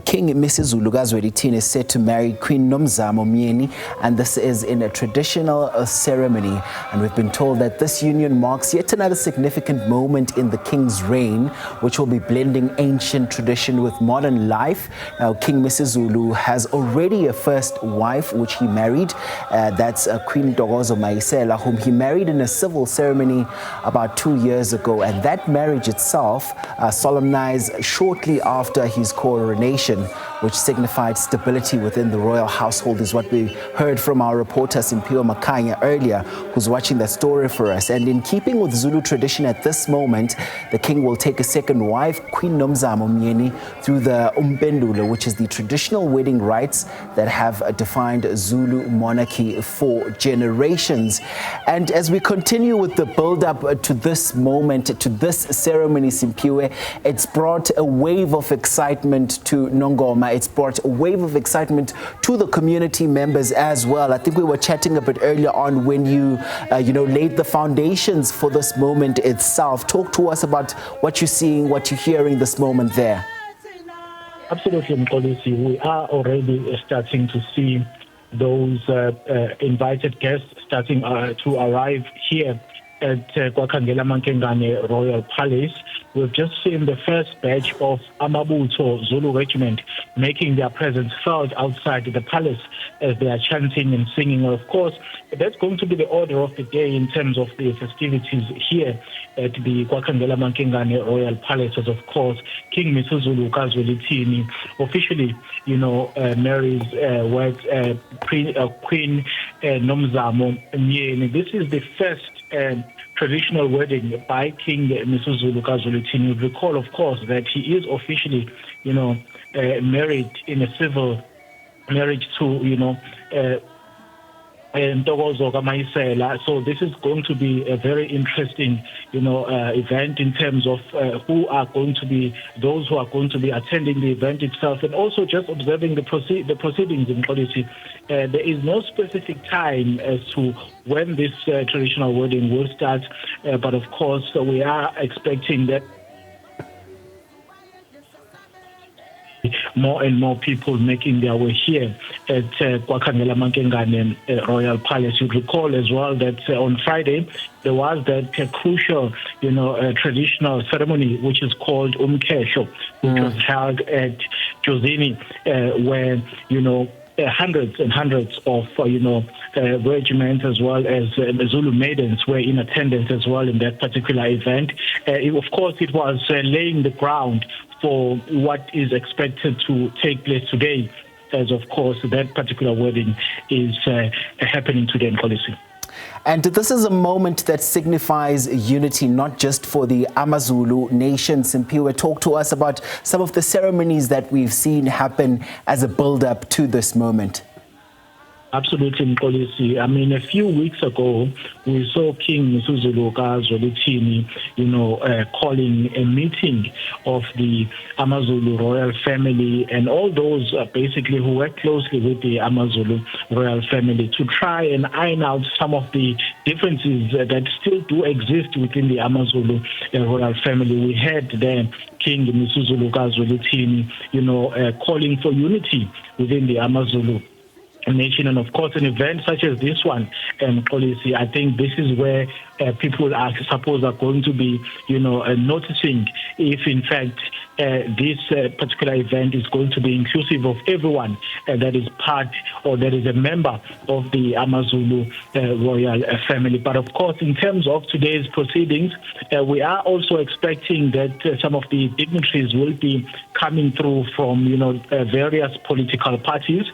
King Misuzulu kaZwelithini is set to marry Queen Nomzamo Myeni, and this is in a traditional ceremony. And we've been told that this union marks yet another significant moment in the king's reign, which will be blending ancient tradition with modern life. Now, King Misuzulu has already a first wife, which he married. That's Queen Ntokozo Mayisela, whom he married in a civil ceremony about 2 years ago. And that marriage itself solemnized shortly after his coronation, which signified stability within the royal household, is what we heard from our reporter Simphiwe Makhanya earlier, who's watching that story for us. And in keeping with Zulu tradition at this moment, the king will take a second wife, Queen Nomzamo Myeni, through the Umpendulo, which is the traditional wedding rites that have defined Zulu monarchy for generations. And as we continue with the build-up to this moment, to this ceremony, Simphiwe, it's brought a wave of excitement to Nongoma. It's brought a wave of excitement to the community members as well. I think we were chatting a bit earlier on when you laid the foundations for this moment itself. Talk to us about what you're seeing, what you're hearing this moment there. Absolutely, Mkolisi. We are already starting to see those invited guests starting to arrive here at KwaKhangelamankengane Royal Palace. We've just seen the first batch of AmaZulu Zulu Regiment making their presence felt outside the palace as they are chanting and singing. Of course, that's going to be the order of the day in terms of the festivities here at the KwaKhangelamankengane Royal Palace, as of course King Misuzulu kaZwelithini officially, marries Queen Nomzamo Myeni. This is the first traditional wedding by King Misuzulu kaZwelithini. You recall, of course, that he is officially, married in a civil marriage to, Ntokozo Mayisela. So this is going to be a very interesting, event in terms of who are going to be those who are going to be attending the event itself, and also just observing the proceedings in policy. There is no specific time as to when this traditional wedding will start, but of course we are expecting that more and more people making their way here at KwaKhangelamankengane Royal Palace. You recall as well that on Friday there was that crucial, traditional ceremony which is called Umkesho, which was held at Jozini, where hundreds and hundreds of regiments as well as Zulu maidens were in attendance as well in that particular event. Of course, it was laying the ground for what is expected to take place today, as of course that particular wedding is happening today in policy. And this is a moment that signifies unity, not just for the AmaZulu nation. Simphiwe, talk to us about some of the ceremonies that we've seen happen as a build-up to this moment. Absolutely, Mkolisi. I mean, a few weeks ago, we saw King Misuzulu kaZwelithini, calling a meeting of the AmaZulu Royal family and all those basically who work closely with the AmaZulu Royal family to try and iron out some of the differences that still do exist within the AmaZulu Royal family. We had there King Misuzulu kaZwelithini, calling for unity within the AmaZulu nation, and of course an event such as this one, policy. I think this is where people are going to be, noticing if in fact this particular event is going to be inclusive of everyone that is part or that is a member of the AmaZulu royal family. But of course, in terms of today's proceedings, we are also expecting that some of the dignitaries will be coming through from, various political parties.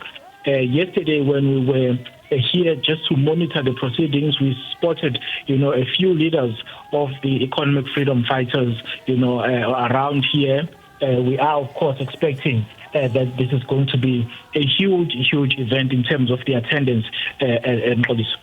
Yesterday, when we were here just to monitor the proceedings, we spotted, a few leaders of the economic freedom fighters, around here. We are, of course, expecting that this is going to be a huge event in terms of the attendance and police.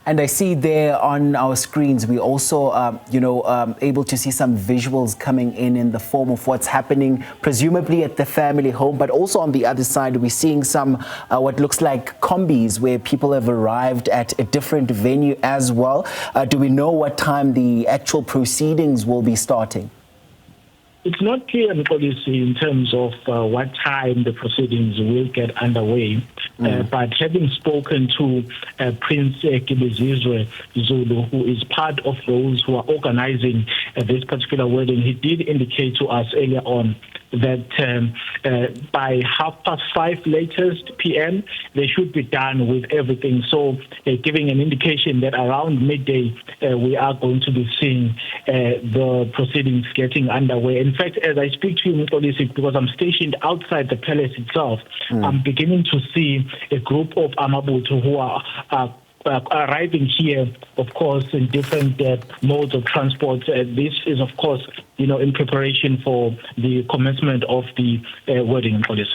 And I see there on our screens, we also, able to see some visuals coming in the form of what's happening, presumably at the family home, but also on the other side, we're seeing some what looks like combis where people have arrived at a different venue as well. Do we know what time the actual proceedings will be starting? It's not clear, policy, in terms of what time the proceedings will get underway. But having spoken to Prince Kibizizwe Zulu, who is part of those who are organizing this particular wedding, he did indicate to us earlier on that by 5:30 latest PM, they should be done with everything. So giving an indication that around midday, we are going to be seeing the proceedings getting underway. In fact, as I speak to you, Mxolisi, because I'm stationed outside the palace itself, I'm beginning to see a group of Amabutho who are arriving here, of course, in different modes of transport. This is, of course, in preparation for the commencement of the wedding in police.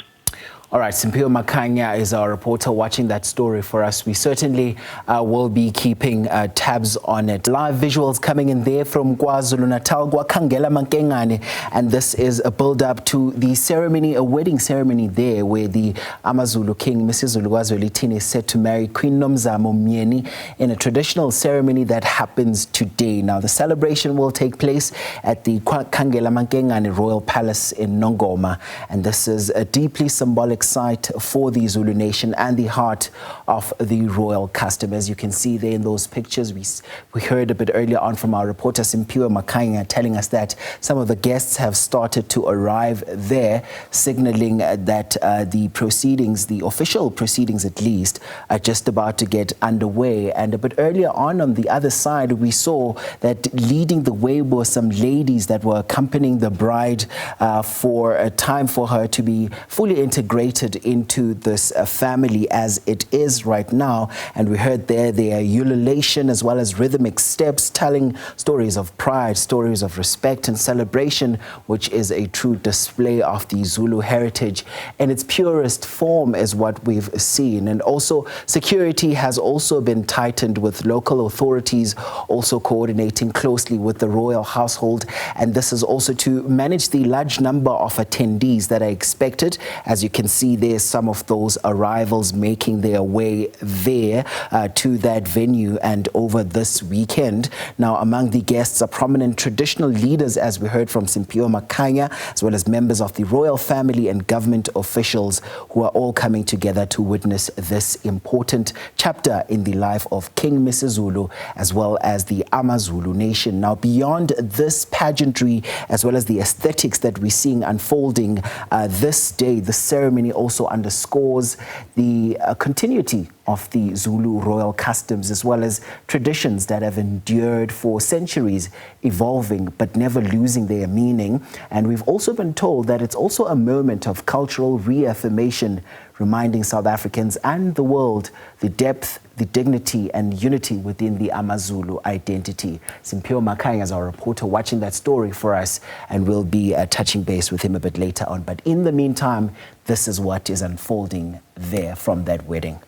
All right, Simphiwe Makhanya is our reporter watching that story for us. We certainly will be keeping tabs on it. Live visuals coming in there from KwaZulu-Natal, KwaKhangelamankengane, and this is a build-up to the ceremony, a wedding ceremony there, where the AmaZulu King Misuzulu kaZwelithini is set to marry Queen Nomzamo Myeni in a traditional ceremony that happens today. Now, the celebration will take place at the KwaKhangelamankengane Royal Palace in Nongoma, and this is a deeply symbolic site for the Zulu nation and the heart of the royal custom. As you can see there in those pictures, we heard a bit earlier on from our reporter Simphiwe Makhanya telling us that some of the guests have started to arrive there, signaling that the proceedings, the official proceedings at least, are just about to get underway. And a bit earlier on the other side, we saw that leading the way were some ladies that were accompanying the bride for a time for her to be fully integrated into this family as it is right now. And we heard their ululation as well as rhythmic steps telling stories of pride, stories of respect and celebration, which is a true display of the Zulu heritage in its purest form is what we've seen. And also security has also been tightened, with local authorities also coordinating closely with the royal household. And this is also to manage the large number of attendees that are expected. As you can see there's some of those arrivals making their way there to that venue and over this weekend. Now, among the guests are prominent traditional leaders, as we heard from Simphiwe Makhanya, as well as members of the royal family and government officials who are all coming together to witness this important chapter in the life of King Misuzulu as well as the AmaZulu nation. Now, beyond this pageantry as well as the aesthetics that we're seeing unfolding this day, the ceremony also underscores the continuity of the Zulu royal customs as well as traditions that have endured for centuries, evolving but never losing their meaning. And we've also been told that it's also a moment of cultural reaffirmation, reminding South Africans and the world the depth, the dignity and unity within the AmaZulu identity. Simphiwe Makhanya is our reporter watching that story for us, and we'll be touching base with him a bit later on. But in the meantime, this is what is unfolding there from that wedding.